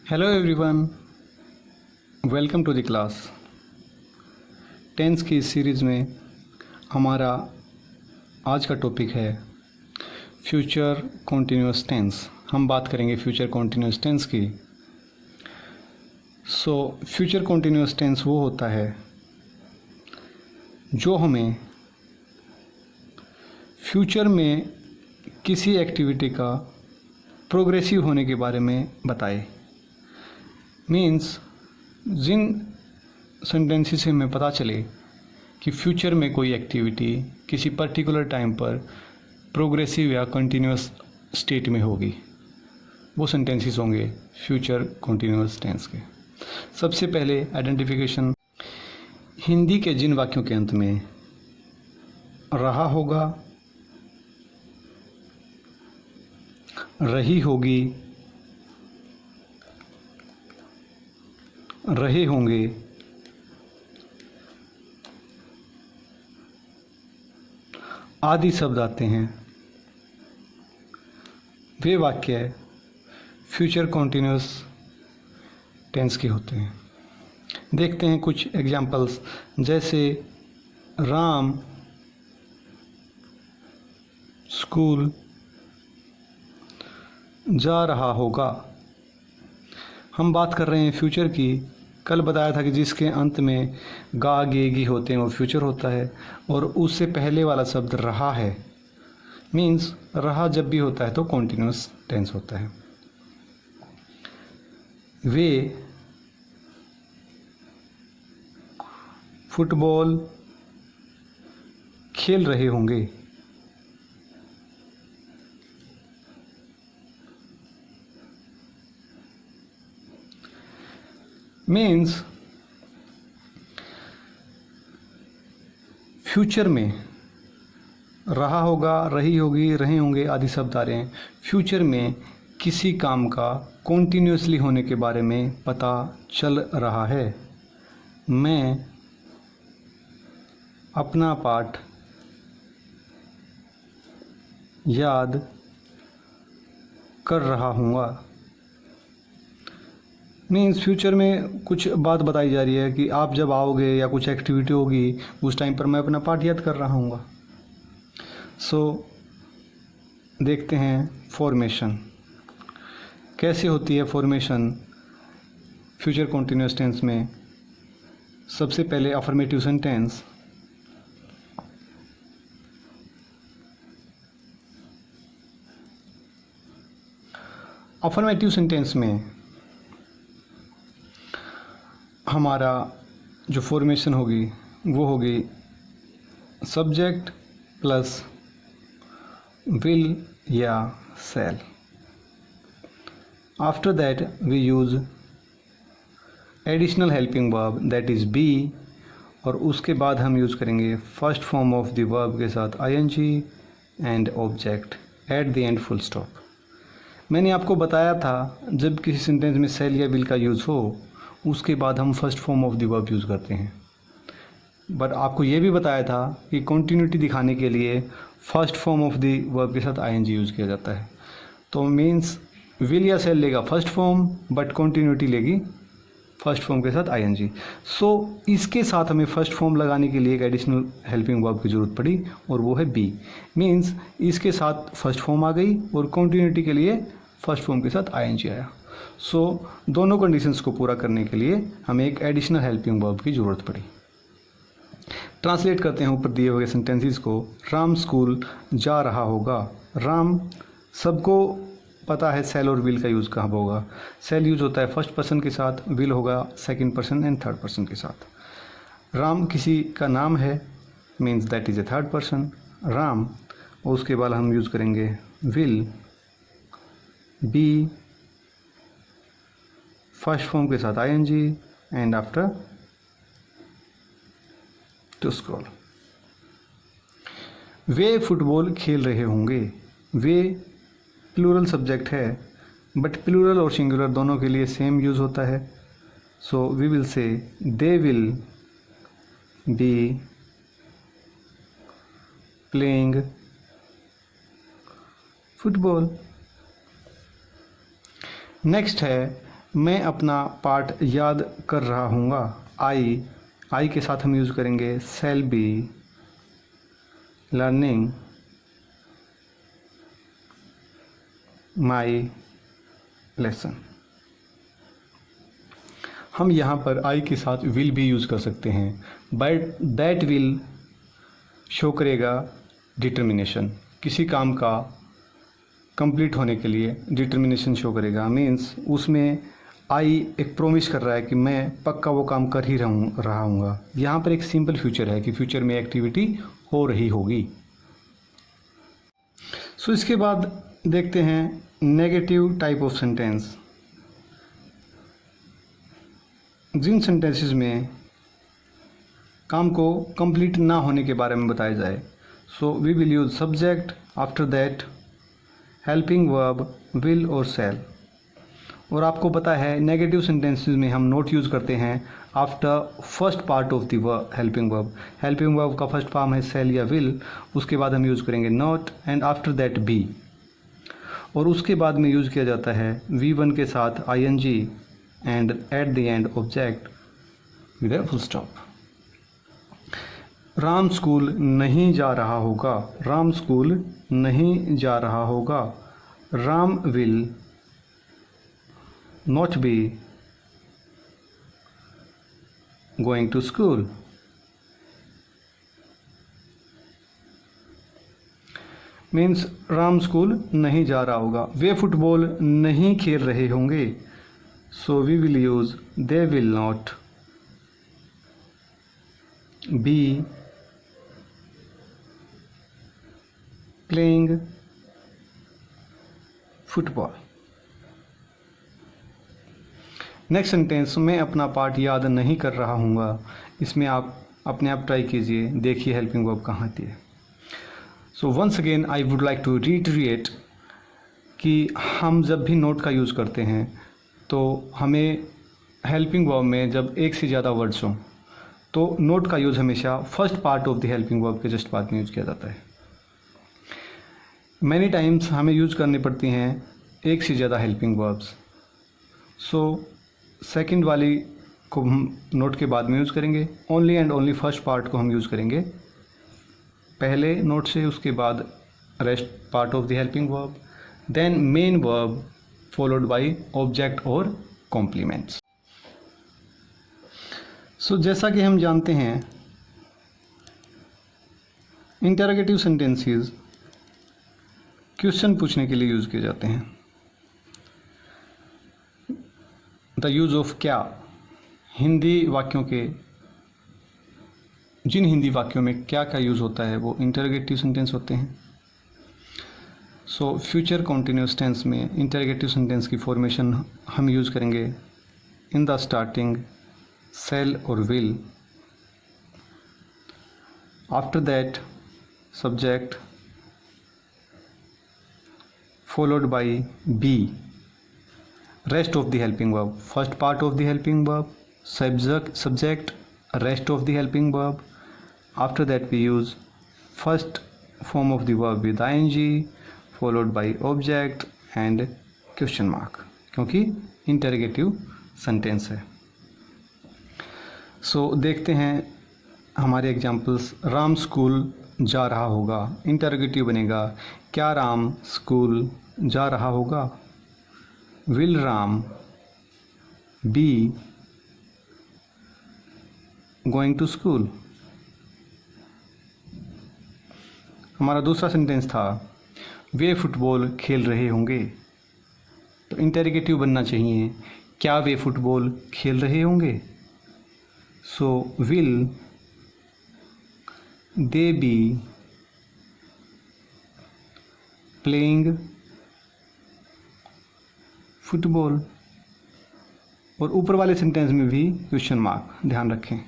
Hello everyone, welcome to the class. Tense की इस series में हमारा आज का टॉपिक है फ्यूचर कॉन्टिन्यूअस टेंस। हम बात करेंगे फ्यूचर कॉन्टिन्यूअस टेंस की। फ्यूचर कॉन्टिन्यूअस टेंस वो होता है जो हमें फ्यूचर में किसी एक्टिविटी का प्रोग्रेसिव होने के बारे में बताए। मीन्स जिन सेंटेंसेस से हमें पता चले कि फ्यूचर में कोई एक्टिविटी किसी पर्टिकुलर टाइम पर प्रोग्रेसिव या कंटिन्यूअस स्टेट में होगी, वो सेंटेंसेस होंगे फ्यूचर कंटिन्यूअस टेंस के। सबसे पहले आइडेंटिफिकेशन। हिंदी के जिन वाक्यों के अंत में रहा होगा, रही होगी, रहे होंगे, आदि शब्द आते हैं, वे वाक्य फ्यूचर कॉन्टिन्यूअस टेंस के होते हैं। देखते हैं कुछ एग्जाम्पल्स, जैसे राम स्कूल जा रहा होगा। हम बात कर रहे हैं फ्यूचर की। कल बताया था कि जिसके अंत में गा गे गी होते हैं वो फ्यूचर होता है, और उससे पहले वाला शब्द रहा है, मीन्स रहा जब भी होता है तो कॉन्टिन्यूअस टेंस होता है। वे फुटबॉल खेल रहे होंगे। मीन्स फ्यूचर में रहा होगा, रही होगी, रहे होंगे आदि शब्द आ रहे हैं। फ्यूचर में किसी काम का कॉन्टिन्यूसली होने के बारे में पता चल रहा है। मैं अपना पाठ याद कर रहा हूँगा। मीन्स फ्यूचर में कुछ बात बताई जा रही है कि आप जब आओगे या कुछ एक्टिविटी होगी उस टाइम पर मैं अपना पाठ याद कर रहा हूँगा। देखते हैं फॉर्मेशन कैसे होती है। फॉर्मेशन फ्यूचर कॉन्टिन्यूअस टेंस में सबसे पहले अफर्मेटिव सेंटेंस। अफर्मेटिव सेंटेंस में हमारा जो फॉर्मेशन होगी वो होगी सब्जेक्ट प्लस विल या shall. After that we use additional helping verb that is be, और उसके बाद हम यूज़ करेंगे first form of the verb के साथ ING and object at the end full stop. मैंने आपको बताया था जब किसी सेंटेंस में शैल या विल का यूज़ हो उसके बाद हम first form of the verb use करते हैं। बट आपको ये भी बताया था कि कॉन्टिन्यूटी दिखाने के लिए first form of the verb के साथ आईएनजी यूज़ किया जाता है। तो मीन्स विल या शैल लेगा फर्स्ट फॉर्म, बट कॉन्टिन्यूटी लेगी फर्स्ट फॉर्म के साथ आईएनजी। इसके साथ हमें फर्स्ट फॉर्म लगाने के लिए एक एडिशनल हेल्पिंग वर्ब की ज़रूरत पड़ी, और वो है बी। मीन्स इसके साथ फर्स्ट फॉर्म आ गई और कॉन्टिन्यूटी के लिए फर्स्ट फॉर्म के साथ आईएनजी आया। दोनों कंडीशंस को पूरा करने के लिए हमें एक एडिशनल हेल्पिंग वर्ब की ज़रूरत पड़ी। ट्रांसलेट करते हैं ऊपर दिए हुए सेंटेंसेस को। राम स्कूल जा रहा होगा। राम सबको पता है शैल और विल का यूज़ कहाँ होगा। शैल यूज़ होता है फर्स्ट पर्सन के साथ, विल होगा second person and third person के साथ। राम किसी का नाम है, means that is a third person Ram, और उसके बाद हम यूज़ करेंगे विल बी फर्स्ट फॉर्म के साथ ING and after to scroll. वे फुटबॉल खेल रहे होंगे। वे प्लूरल सब्जेक्ट है, बट प्लूरल और सिंगुलर दोनों के लिए सेम यूज़ होता है। We will say they will be playing football. Next है मैं अपना पाठ याद कर रहा हूँगा। आई के साथ हम यूज़ करेंगे shall be learning my lesson. हम यहाँ पर आई के साथ विल भी यूज़ कर सकते हैं, बट दैट विल शो करेगा डिटर्मिनेशन। किसी काम का कंप्लीट होने के लिए डिटर्मिनेशन शो करेगा, मीन्स उसमें आई एक प्रोमिस कर रहा है कि मैं पक्का वो काम कर ही रहा हूँगा। यहाँ पर एक सिंपल फ्यूचर है कि फ्यूचर में एक्टिविटी हो रही होगी। सो इसके बाद देखते हैं नेगेटिव टाइप ऑफ सेंटेंस। जिन सेंटेंसेस में काम को कंप्लीट ना होने के बारे में बताया जाए, so we will use subject, after that helping verb, will और शैल। और आपको पता है नेगेटिव सेंटेंसेस में हम नॉट यूज़ करते हैं after first part of the helping verb. Helping verb का फर्स्ट फॉर्म है शैल या विल, उसके बाद हम यूज़ करेंगे not and after that be. और उसके बाद में यूज़ किया जाता है V1 के साथ ING and at the end object with a full stop. Ram school नहीं जा रहा होगा। राम स्कूल नहीं जा रहा होगा। Ram will not be going to school. Means Ram school नहीं जा रहा होगा। वे फुटबॉल नहीं खेल रहे होंगे, so we will use they will not be playing football. Next sentence, मैं अपना पार्ट याद नहीं कर रहा हूँगा। इसमें आप अपने आप ट्राई कीजिए, देखिए हेल्पिंग वर्ब कहाँ आती है। So once again I would like to reiterate कि हम जब भी नोट का यूज़ करते हैं तो हमें हेल्पिंग वर्ब में जब एक से ज़्यादा वर्ड्स हों तो नोट का यूज़ हमेशा first part of the helping verb के जस्ट बाद में यूज़ किया जाता है। मैनी टाइम्स हमें यूज़ करनी पड़ती हैं एक से ज़्यादा हेल्पिंग वर्ब्स, सो सेकंड वाली को हम नोट के बाद में यूज़ करेंगे। Only and only first part को हम यूज़ करेंगे पहले नोट से, उसके बाद rest part of the helping verb, then main verb followed by object और कॉम्प्लीमेंट्स। सो जैसा कि हम जानते हैं इंटरोगेटिव सेंटेंसेस क्वेश्चन पूछने के लिए यूज़ किए जाते हैं। द यूज़ ऑफ क्या, हिंदी वाक्यों के जिन हिंदी वाक्यों में क्या का यूज़ होता है वो इंटरोगेटिव सेंटेंस होते हैं। सो फ्यूचर कॉन्टिन्यूस टेंस में इंटरोगेटिव सेंटेंस की फॉर्मेशन हम यूज़ करेंगे इन द स्टार्टिंग शैल और will, after that subject followed by be, rest of the helping verb, first part of the helping verb, subject, rest of the helping verb. After that we use first form of the verb with ing followed by object and question mark, क्योंकि interrogative sentence है। सो देखते हैं हमारे examples. Ram school जा रहा होगा, interrogative बनेगा क्या राम स्कूल जा रहा होगा। Will Ram be going to school. हमारा दूसरा सेंटेंस था वे फुटबॉल खेल रहे होंगे, तो इंटरोगेटिव बनना चाहिए क्या वे फुटबॉल खेल रहे होंगे। So will they B playing football. और ऊपर वाले सेंटेंस में भी क्वेश्चन मार्क, ध्यान रखें।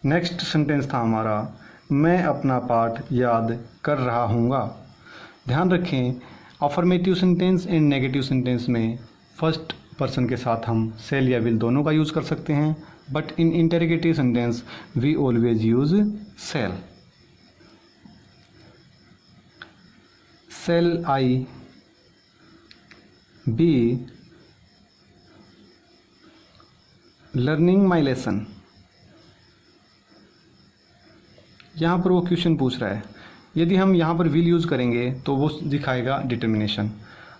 नेक्स्ट सेंटेंस था हमारा मैं अपना पाठ याद कर रहा हूँगा। ध्यान रखें affirmative sentence and negative sentence में फर्स्ट पर्सन के साथ हम शैल या विल दोनों का यूज़ कर सकते हैं, but in interrogative sentence we always use shall. Shall I be learning my lesson. यहाँ पर वो क्वेश्चन पूछ रहा है, यदि हम यहाँ पर विल यूज़ करेंगे तो वो दिखाएगा डिटर्मिनेशन।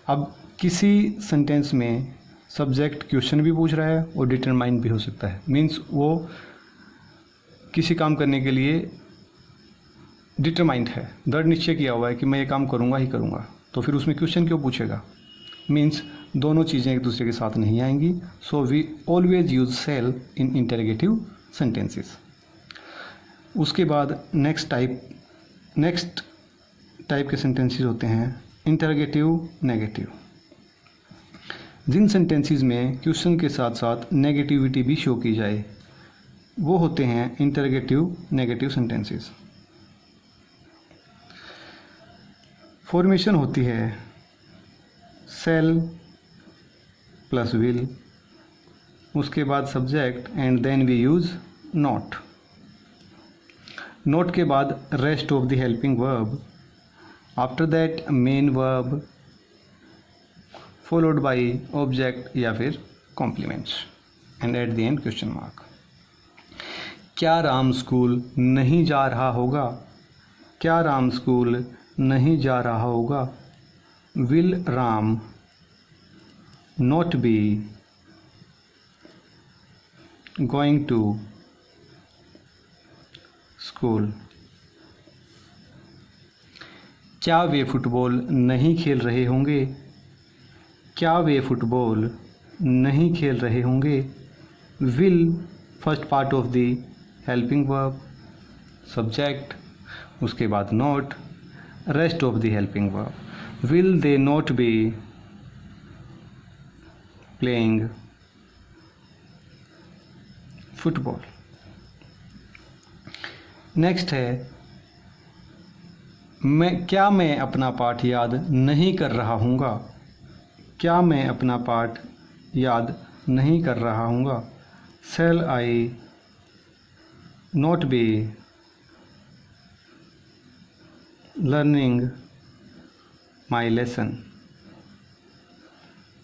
अब किसी सेंटेंस में सब्जेक्ट क्वेश्चन भी पूछ रहा है और डिटरमाइन भी हो सकता है, मीन्स वो किसी काम करने के लिए डिटरमाइंड है, दृढ़ निश्चय किया हुआ है कि मैं ये काम करूँगा ही करूँगा, तो फिर उसमें क्वेश्चन क्यों पूछेगा। मीन्स दोनों चीज़ें एक दूसरे के साथ नहीं आएंगी। So we always use shall in interrogative sentences. उसके बाद नेक्स्ट टाइप के सेंटेंसेस होते हैं इंटरोगेटिव नेगेटिव। जिन सेंटेंसेस में क्वेश्चन के साथ साथ नेगेटिविटी भी शो की जाए वो होते हैं इंटरोगेटिव नेगेटिव सेंटेंसेस। फॉर्मेशन होती है सेल प्लस विल, उसके बाद subject and then we use not. Not के बाद rest of the helping verb, after that main verb followed by object या फिर complements and at the end question mark. क्या Ram school नहीं जा रहा होगा? क्या राम स्कूल नहीं जा रहा होगा? Will Ram not be going to school? क्या वे फुटबॉल नहीं खेल रहे होंगे? क्या वे फुटबॉल नहीं खेल रहे होंगे? Will first part of the helping verb, subject, उसके बाद not, rest of the helping verb. Will they not be playing football. Next है क्या मैं अपना पाठ याद नहीं कर रहा हूँगा? क्या मैं अपना पाठ याद नहीं कर रहा हूँगा? Shall I not be learning my lesson?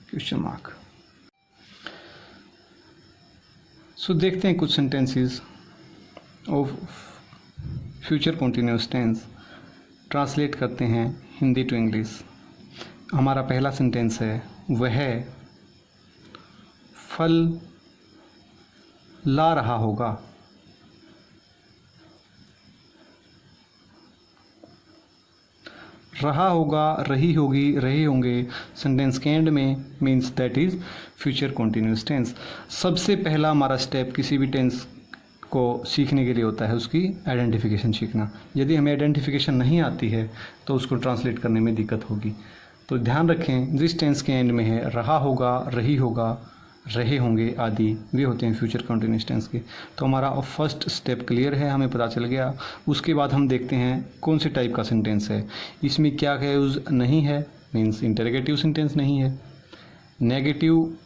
Question mark. So देखते हैं कुछ sentences of future continuous tense, translate करते हैं हिंदी टू इंग्लिश। हमारा पहला सेंटेंस है वह फल ला रहा होगा। रहा होगा, रही होगी, रहे होंगे सेंटेंस के एंड में means that is future continuous tense. सबसे पहला हमारा स्टेप किसी भी टेंस को सीखने के लिए होता है उसकी आइडेंटिफिकेशन सीखना। यदि हमें आइडेंटिफिकेशन नहीं आती है तो उसको ट्रांसलेट करने में दिक्कत होगी। तो ध्यान रखें जिस टेंस के एंड में है रहा होगा, रही होगा, रहे होंगे आदि, वे होते हैं फ्यूचर कंटिन्यूअस टेंस के। तो हमारा फर्स्ट स्टेप क्लियर है, हमें पता चल गया। उसके बाद हम देखते हैं कौन से टाइप का सेंटेंस है, इसमें क्या क्या यूज़ नहीं है, मीन्स इंटरोगेटिव सेंटेंस नहीं है, नेगेटिव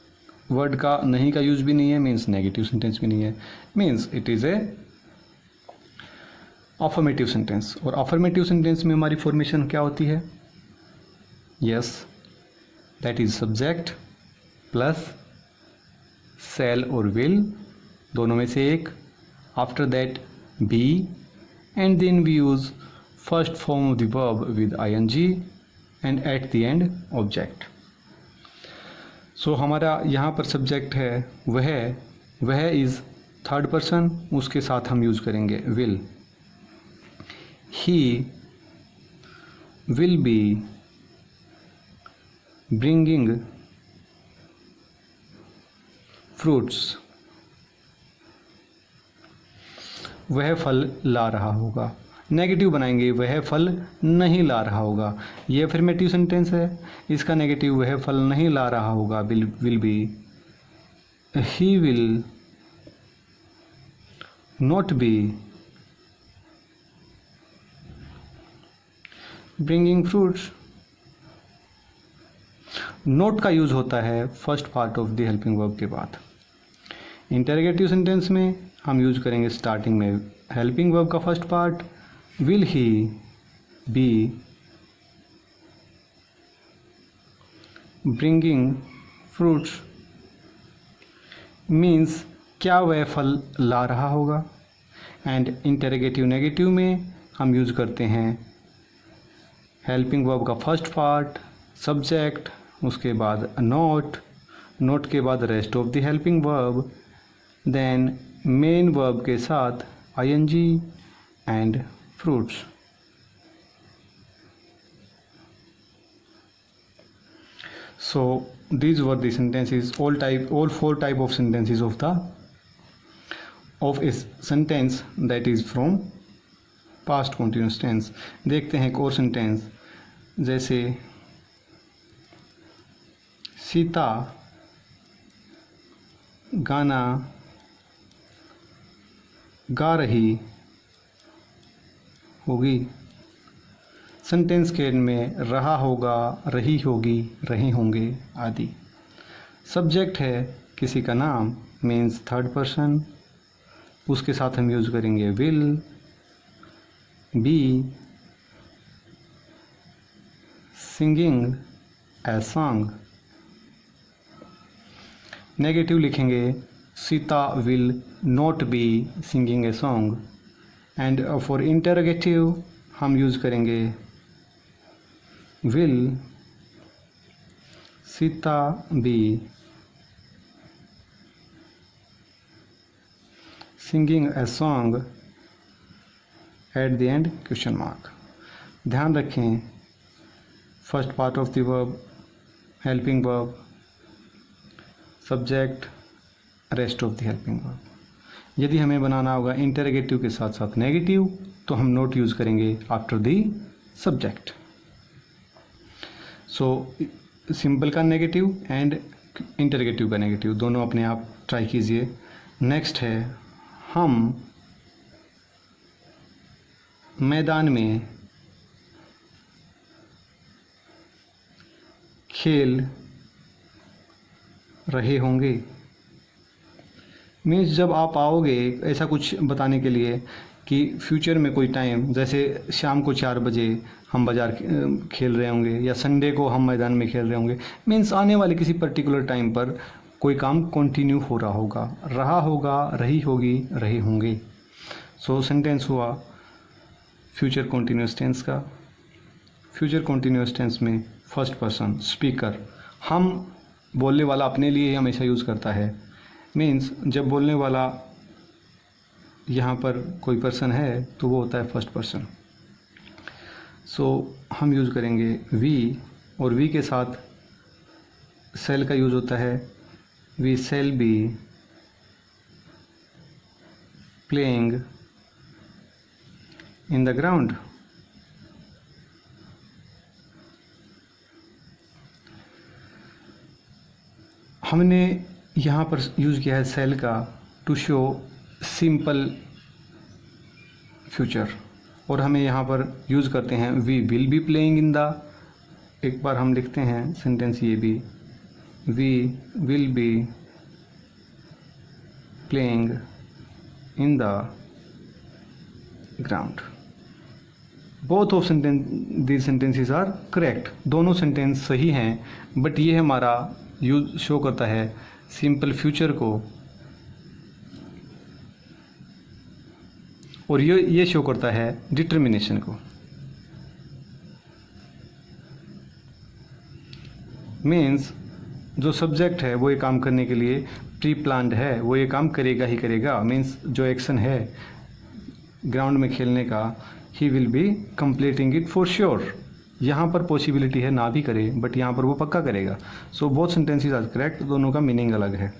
वर्ड का नहीं का यूज़ भी नहीं है, मीन्स नेगेटिव सेंटेंस भी नहीं है, means it is a affirmative sentence. और अफर्मेटिव सेंटेंस में हमारी फॉर्मेशन क्या होती है? Yes, that is subject plus shall और विल, दोनों में से एक, after that be, and then we use first form of the verb with I N G and at the end object. So हमारा यहाँ पर सब्जेक्ट है वह इज थर्ड पर्सन, उसके साथ हम यूज करेंगे will. He will be bringing fruits, वह फल ला रहा होगा। नेगेटिव बनाएंगे वह फल नहीं ला रहा होगा। यह अफर्मेटिव सेंटेंस है, इसका नेगेटिव वह फल नहीं ला रहा होगा will be he will not be bringing fruits. Note का यूज होता है first part of the helping verb के बाद। इंटरोगेटिव सेंटेंस में हम यूज करेंगे स्टार्टिंग में हेल्पिंग वर्ब का first part, will he be bringing fruits, means क्या वह फल ला रहा होगा। एंड इंटरोगेटिव नेगेटिव में हम यूज़ करते हैं हेल्पिंग वर्ब का फर्स्ट पार्ट सब्जेक्ट, उसके बाद नोट, नोट के बाद rest of the helping verb, then main verb के साथ ING and fruits. So these were the sentences, all four type of sentences of a sentence that is from past continuous tense। देखते हैं एक और sentence, जैसे सीता गाना गा रही होगी। सेंटेंस के एंड में रहा होगा, रही होगी, रहे होंगे आदि। सब्जेक्ट है किसी का नाम, मीन्स थर्ड पर्सन, उसके साथ हम यूज़ करेंगे will, be, singing a song. Negative लिखेंगे Sita will not be singing a song. And for interrogative हम यूज़ करेंगे will Sita be singing a song at the end question mark। ध्यान रखें first part of the verb helping verb subject rest of the helping verb. यदि हमें बनाना होगा interrogative के साथ साथ नेगेटिव तो हम नोट यूज़ करेंगे after the subject. So simple का नेगेटिव एंड इंटरोगेटिव का नेगेटिव दोनों अपने आप ट्राई कीजिए। नेक्स्ट है हम मैदान में खेल रहे होंगे। मीन्स जब आप आओगे ऐसा कुछ बताने के लिए कि फ्यूचर में कोई टाइम, जैसे शाम को 4 बजे हम बाज़ार खेल रहे होंगे या संडे को हम मैदान में खेल रहे होंगे। मीन्स आने वाले किसी पर्टिकुलर टाइम पर कोई काम कंटिन्यू हो रहा होगा, रही होगी, रहे होंगे। सो सेंटेंस हुआ फ्यूचर कॉन्टीन्यूअस टेंस का। फ्यूचर कॉन्टीन्यूअस टेंस में फर्स्ट पर्सन स्पीकर, हम बोलने वाला अपने लिए हमेशा यूज़ करता है। मीन्स जब बोलने वाला यहाँ पर कोई पर्सन है तो वो होता है फर्स्ट पर्सन। सो हम यूज़ करेंगे वी, और वी के साथ सेल का यूज़ होता है। We shall be playing in the ground. हमने यहाँ पर यूज़ किया है सेल का टू शो सिंपल फ्यूचर, और हमें यहाँ पर यूज़ करते हैं we will be playing in the. एक बार हम लिखते हैं सेंटेंस ये भी, we will be playing in the ground. Both of these sentences are correct, दोनों सेंटेंस सही हैं, बट ये हमारा यूज शो करता है सिंपल फ्यूचर को, और ये शो करता है डिटर्मिनेशन को। मीन्स जो सब्जेक्ट है वो ये काम करने के लिए प्री प्लान्ड है, वो ये काम करेगा ही करेगा। मीन्स जो एक्शन है ग्राउंड में खेलने का, he will be completing it for sure. यहाँ पर पॉसिबिलिटी है ना भी करे, बट यहाँ पर वो पक्का करेगा। So both sentences are correct, दोनों का मीनिंग अलग है।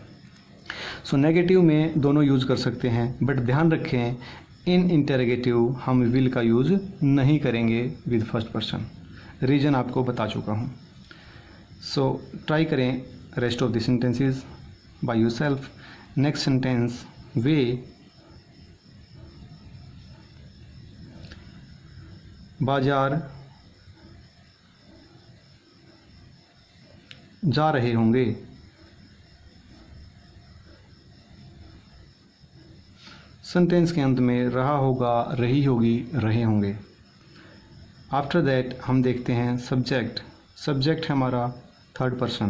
सो नेगेटिव में दोनों यूज़ कर सकते हैं, बट ध्यान रखें इन इंटरोगेटिव हम विल का यूज़ नहीं करेंगे विद फर्स्ट पर्सन। रीज़न आपको बता चुका हूँ। सो ट्राई करें rest of the sentences by yourself. Next sentence, वे बाजार जा रहे होंगे। सेंटेंस के अंत में रहा होगा, रही होगी, रहे होंगे। आफ्टर दैट हम देखते हैं सब्जेक्ट। सब्जेक्ट है हमारा थर्ड पर्सन।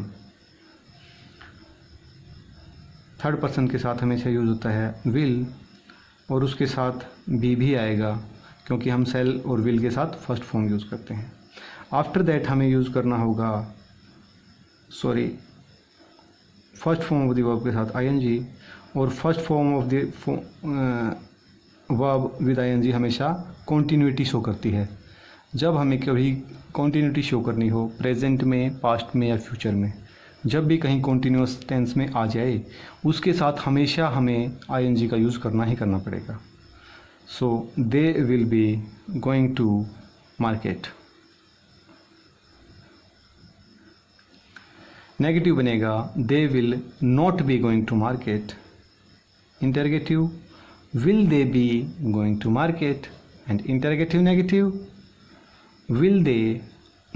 थर्ड पर्सन के साथ हमेशा यूज़ होता है विल, और उसके साथ भी आएगा क्योंकि हम सेल और विल के साथ फर्स्ट फॉर्म यूज़ करते हैं। आफ्टर दैट हमें यूज़ करना होगा first form of the verb के साथ आईएनजी, और first form of the verb with ING हमेशा कॉन्टीन्यूटी शो करती है। जब हमें कभी कॉन्टीन्यूटी शो करनी हो प्रेजेंट में, पास्ट में या फ्यूचर में, जब भी कहीं कॉन्टीन्यूअस टेंस में आ जाए उसके साथ हमेशा हमें आईएनजी का यूज़ करना ही करना पड़ेगा। So they will be going to market. Negative बनेगा they will not be going to market. Interrogative will they be going to market, and interrogative negative will they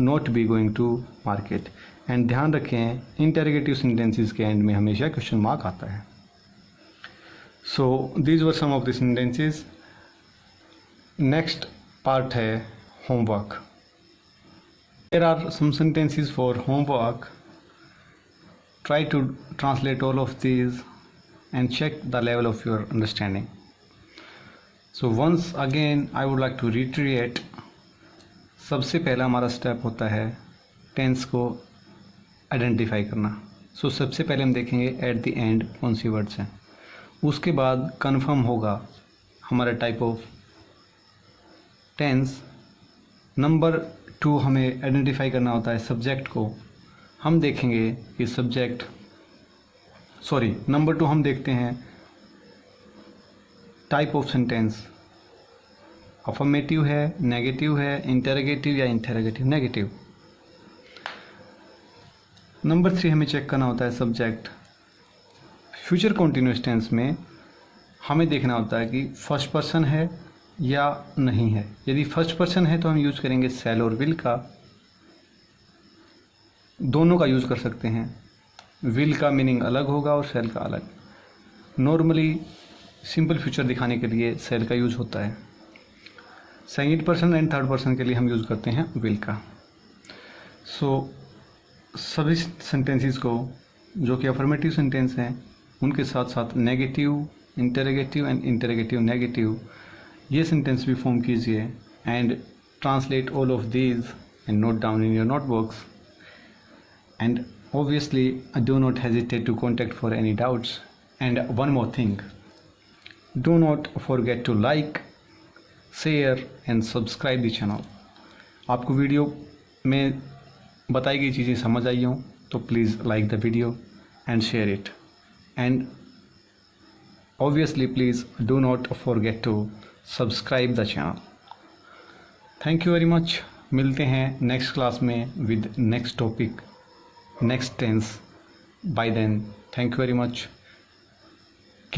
not be going to market। And ध्यान रखें interrogative sentences के end में हमेशा question mark आता है। So these were some of the sentences. Next part है homework. There are some sentences for homework. Try to translate all of these and check the level of your understanding. So once again I would like to reiterate, सबसे पहला हमारा step होता है tense को identify करना। सो सबसे पहले हम देखेंगे एट द एंड कौन सी वर्ड्स हैं, उसके बाद कंफर्म होगा हमारा टाइप ऑफ टेंस। नंबर 2 हमें आइडेंटिफाई करना होता है सब्जेक्ट को। हम देखेंगे कि नंबर 2 हम देखते हैं टाइप ऑफ सेंटेंस, अफर्मेटिव है, नेगेटिव है, इंटरोगेटिव या इंटरोगेटिव नेगेटिव। नंबर 3 हमें चेक करना होता है सब्जेक्ट। फ्यूचर कॉन्टिन्यूअस टेंस में हमें देखना होता है कि फर्स्ट पर्सन है या नहीं है। यदि फर्स्ट पर्सन है तो हम यूज़ करेंगे सेल और विल का, दोनों का यूज़ कर सकते हैं। विल का मीनिंग अलग होगा और सेल का अलग। नॉर्मली सिंपल फ्यूचर दिखाने के लिए सेल का यूज़ होता है। Second person and third person के लिए हम यूज़ करते हैं विल का। सो सभी सेंटेंसेस को जो कि अफर्मेटिव सेंटेंस हैं उनके साथ साथ negative, interrogative and interrogative negative ये सेंटेंस भी फॉर्म कीजिए and translate all of these and note down in your notebooks. And obviously do not hesitate to contact for any doubts। and one more thing, do not forget to like, share and subscribe the channel। आपको video में बताई गई चीज़ें समझ आई हों तो please like the video and share it, and obviously please do not forget to subscribe the channel। Thank you very much. मिलते हैं नेक्स्ट क्लास में with next topic, next tense। By then, thank you very much।